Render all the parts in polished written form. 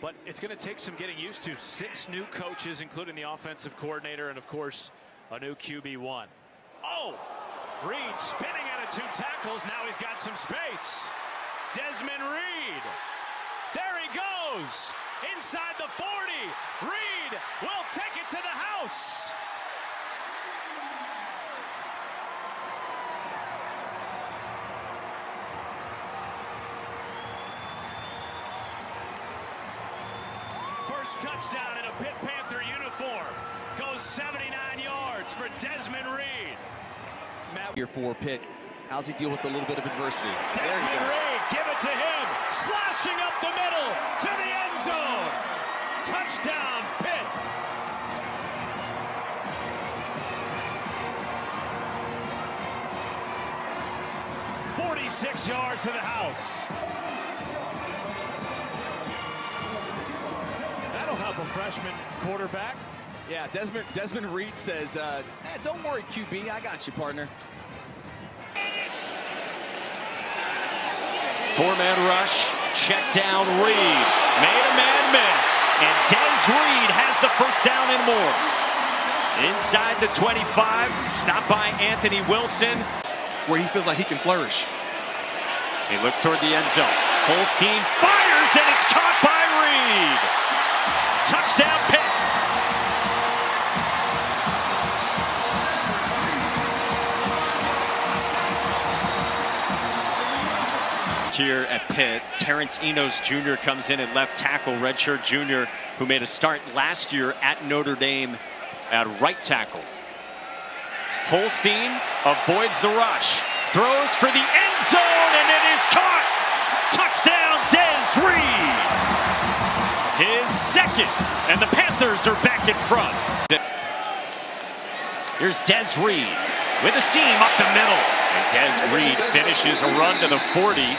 But it's going to take some getting used to. 6 new coaches, including the offensive coordinator, and of course, a new QB1. Oh! Reid spinning out of 2 tackles. Now he's got some space. Desmond Reid. There he goes. Inside the 40. Reid will take it to the house. First touchdown in a Pitt Panther uniform. Goes 79 yards for Desmond Reid. Here for Pitt. How's he deal with a little bit of adversity? Desmond Reid, give it to him. Slashing up the middle to the end zone. Touchdown, Pitt. "46 yards to the house." That'll help a freshman quarterback. Yeah, Desmond Reid says, don't worry, QB, I got you, partner. 4-man rush, check down Reid, made a man miss, and Des Reid has the first down and more. Inside the 25, stopped by Anthony Wilson. Where he feels like he can flourish. He looks toward the end zone. Holstein fires, and it's caught by Reid. Touchdown, Pitt. Here at Pitt, Terrence Enos Jr. comes in at left tackle, redshirt junior, who made a start last year at Notre Dame at right tackle. Holstein avoids the rush, throws for the end zone, and it is caught. Touchdown, Des Reid. His second, and the Panthers are back in front. Here's Des Reid with a seam up the middle. And Des Reid finishes a run to the 40.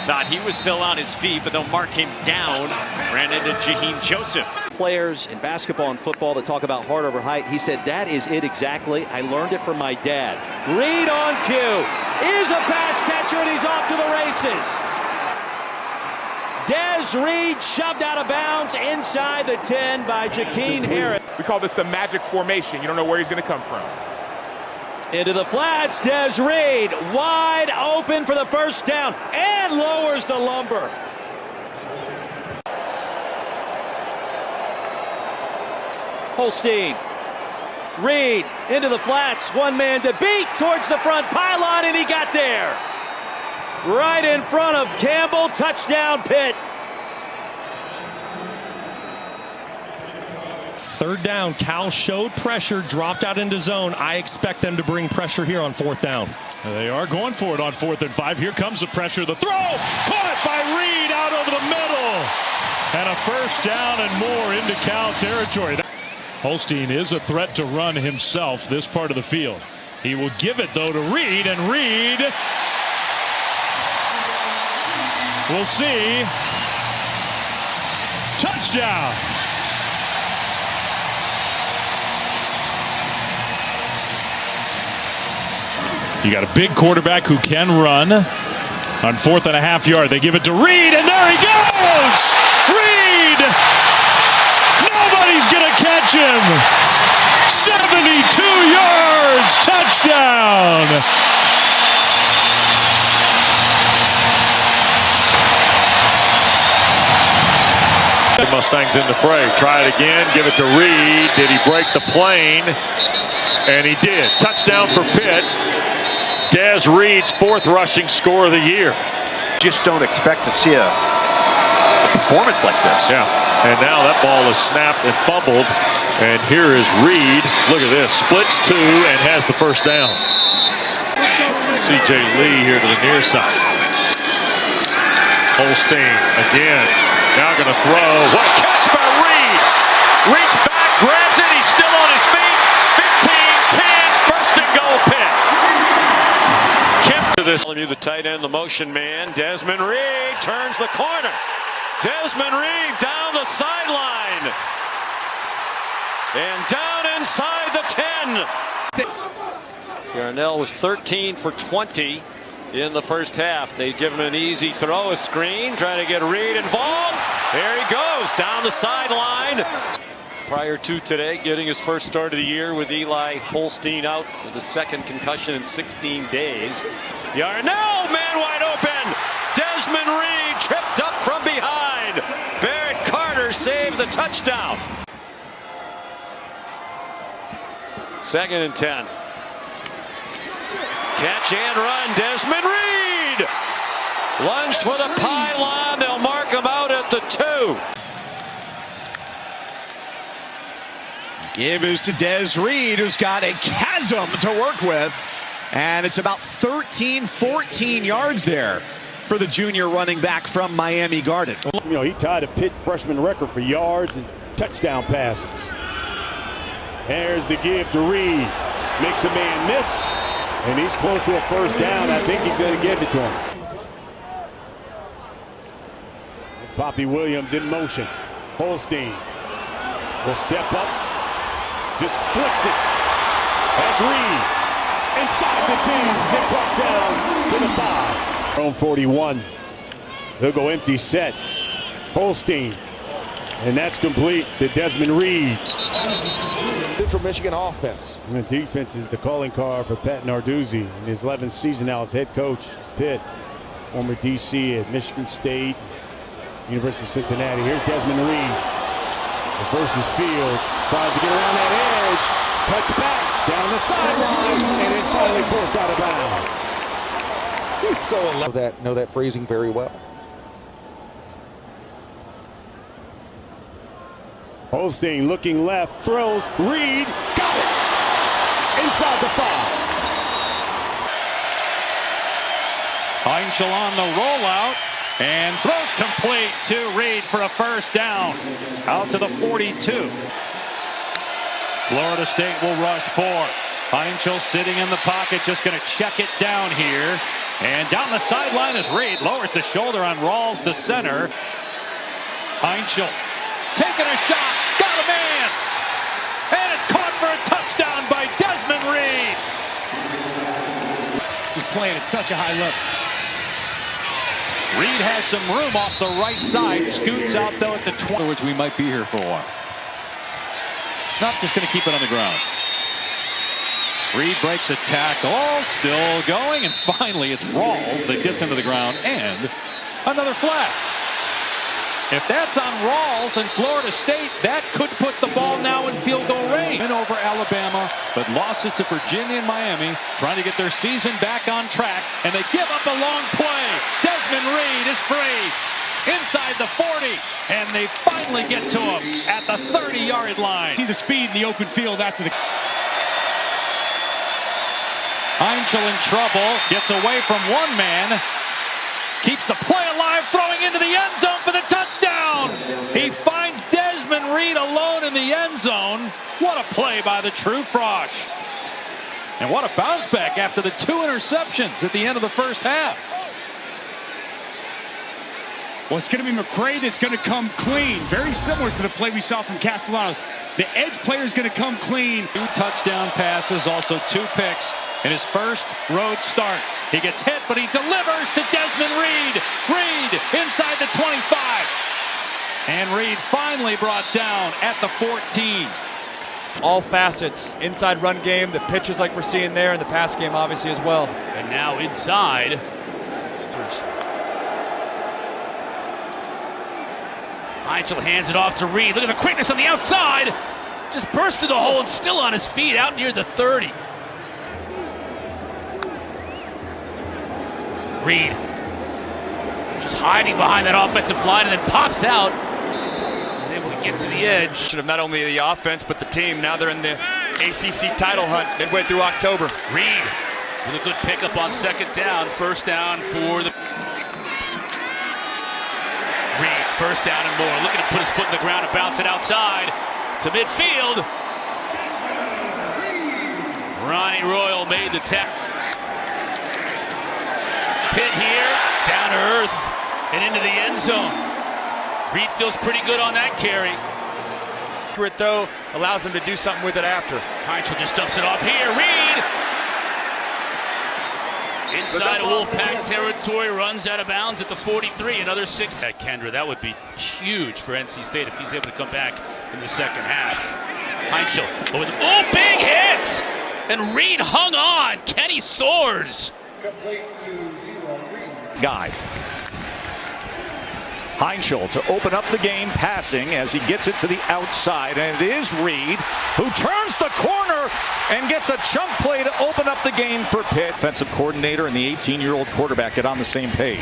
Thought he was still on his feet, but they'll mark him down. Ran into Jaheim Joseph. Players in basketball and football that talk about heart over height. He said, that is it exactly. I learned it from my dad. Reid on cue. Is a pass catcher, and he's off to the races. Des Reid shoved out of bounds inside the 10 by Jakeem Harris. We call this the magic formation. You don't know where he's going to come from. Into the flats, Des Reid wide open for the first down and lowers the lumber. Holstein, Reid into the flats, one man to beat towards the front pylon, and he got there. Right in front of Campbell, touchdown Pitt. Third down, Cal showed pressure, dropped out into zone. I expect them to bring pressure here on 4th down. They are going for it on 4th and 5. Here comes the pressure. The throw caught by Reid out over the middle. And a first down and more into Cal territory. Holstein is a threat to run himself this part of the field. He will give it, though, to Reid, and Reid, we'll see. Touchdown. You got a big quarterback who can run. On 4th and a half yard, they give it to Reid, and there he goes! Reid! Nobody's going to catch him! 72 yards! Touchdown! The Mustangs in the fray. Try it again. Give it to Reid. Did he break the plane? And he did. Touchdown for Pitt. Des Reid's 4th rushing score of the year. Just don't expect to see a performance like this. Yeah, and now that ball is snapped and fumbled. And here is Reid. Look at this. Splits 2 and has the first down. C.J. Lee here to the near side. Holstein again. Now going to throw. What a catch by Reid. Reach back, grabs it. He's still on his feet. 15-10. First and goal Pitt. This. The tight end, the motion man, Desmond Reid turns the corner. Desmond Reid down the sideline. And down inside the 10. Yarnell was 13 for 20 in the first half. They'd given an easy throw, a screen, trying to get Reid involved. There he goes down the sideline. Prior to today, getting his first start of the year with Eli Holstein out with a second concussion in 16 days. Yarnell, man wide open. Desmond Reid tripped up from behind. Barrett Carter saved the touchdown. 2nd and 10. Catch and run. Desmond Reid lunged for the pylon. They'll mark him out at the 2. Give is to Des Reid, who's got a chasm to work with. And it's about 14 yards there for the junior running back from Miami Gardens. You know, he tied a Pitt freshman record for yards and touchdown passes. There's the give to Reid. Makes a man miss, and he's close to a first down. I think he's going to give it to him. There's Poppy Williams in motion. Holstein will step up. Just flicks it. That's Reid. Inside the 10. Get brought down to the 5. On 41. They'll go empty set. Holstein. And that's complete to Desmond Reid. Central Michigan offense. And the defense is the calling card for Pat Narduzzi in his 11th season now as head coach. Pitt, former DC at Michigan State, University of Cincinnati. Here's Desmond Reid. Versus field, tries to get around that edge, cuts back down the sideline, and it's finally forced out of bounds. He's so know that phrasing very well. Holstein looking left, throws, Reid, got it! Inside the 5. Heinzel on the rollout and throws complete to Reid for a first down. Out to the 42. Florida State will rush 4. Heinzel sitting in the pocket, just going to check it down here. And down the sideline as Reid lowers the shoulder on Rawls, the center. Heinzel taking a shot, got a man. And it's caught for a touchdown by Desmond Reid. Just playing at such a high level. Reid has some room off the right side. Scoots out, though, at the 20. Which we might be here for a while. Not just going to keep it on the ground. Reid breaks a tackle. Still going. And finally, it's Rawls that gets into the ground. And another flag. If that's on Rawls and Florida State, that could put the ball now in field goal range. Win over Alabama, but losses to Virginia and Miami, trying to get their season back on track, and they give up a long play. Desmond Reid is free inside the 40, and they finally get to him at the 30-yard line. See the speed in the open field after the... Heinzel in trouble, gets away from one man, keeps the play alive, throwing into the end zone for the touchdown. He finds Desmond Reid alone in the end zone. What a play by the True Frosh. And what a bounce back after the 2 interceptions at the end of the first half. Well, it's going to be McCray that's going to come clean. Very similar to the play we saw from Castellanos. The edge player is going to come clean. 2 touchdown passes, also 2 picks in his first road start. He gets hit, but he delivers to Desmond Reid. Reid inside the 25. And Reid finally brought down at the 14. All facets, inside run game, the pitches like we're seeing there, and the pass game obviously as well. And now inside. Heinzel hands it off to Reid. Look at the quickness on the outside. Just burst through the hole and still on his feet out near the 30. Reid just hiding behind that offensive line and then pops out. He's able to get to the edge. Should have not only the offense but the team. Now they're in the ACC title hunt midway through October. Reid with a good pickup on 2nd down. First down for the... Reid, first down and more. Looking to put his foot in the ground and bounce it outside to midfield. Ronnie Royal made the tackle. Pitt here, down to earth and into the end zone. Reid feels pretty good on that carry. It though allows him to do something with it after. Heinzel just dumps it off here. Reid Inside of Wolfpack territory, runs out of bounds at the 43. Another 6 at Kendra. That would be huge for NC State if he's able to come back in the second half. Heinschel. Oh, big hit! And Reid hung on. Kenny soars. Guy. Heinschel to open up the game passing as he gets it to the outside, and it is Reid who turns the corner and gets a chunk play to open up the game for Pitt. Offensive coordinator and the 18-year-old quarterback get on the same page.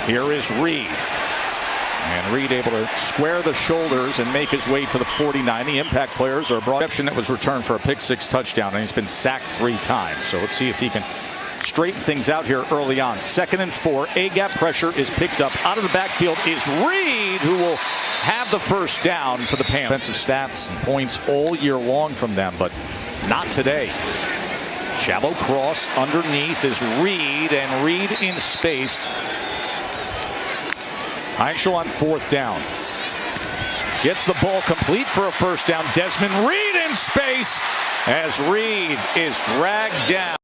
Here is Reid. And Reid able to square the shoulders and make his way to the 49. The impact players are brought. Reception that was returned for a pick-6 touchdown, and he's been sacked 3 times. So let's see if he can straighten things out here early on. 2nd and 4. A-gap pressure is picked up. Out of the backfield is Reid, who will have the first down for the Panthers. Offensive stats and points all year long from them, but not today. Shallow cross underneath is Reid, and Reid in space. Heinschel on 4th down. Gets the ball complete for a first down. Desmond Reid in space as Reid is dragged down.